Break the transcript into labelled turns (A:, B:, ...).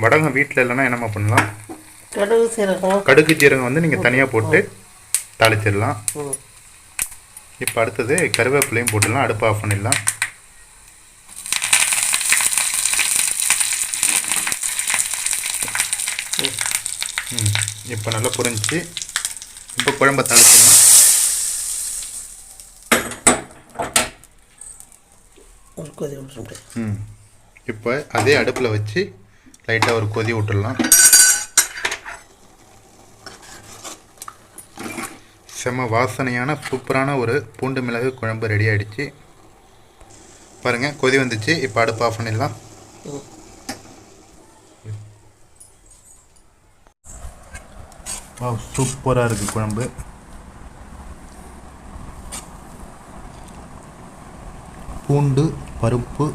A: வடகம் வீட்டில் இல்லைன்னா என்னம்மா பண்ணலாம்?
B: கடுகு
A: ஜீரகம் வந்து நீங்கள் தனியாக போட்டு தாளிச்சிடலாம். இப்போ அடுத்தது கருவேப்பிலையும் போட்டுடலாம். அடுப்பு ஆஃப் பண்ணிடலாம். இப்போ நல்லா புரிஞ்சிச்சு. இப்போ குழம்பை தாளிச்சிடலாம். இப்போ அதே அடுப்பில் வச்சு லைட்டாக ஒரு கொதி விட்டுடலாம். செம்ம வாசனையான சூப்பரான ஒரு பூண்டு மிளகு குழம்பு ரெடி ஆகிடுச்சு. பாருங்கள், கொதி வந்துச்சு. இப்போ அடுப்பு ஆஃப் பண்ணிடலாம். சூப்பராக இருக்குது குழம்பு. பூண்டு, பருப்பு,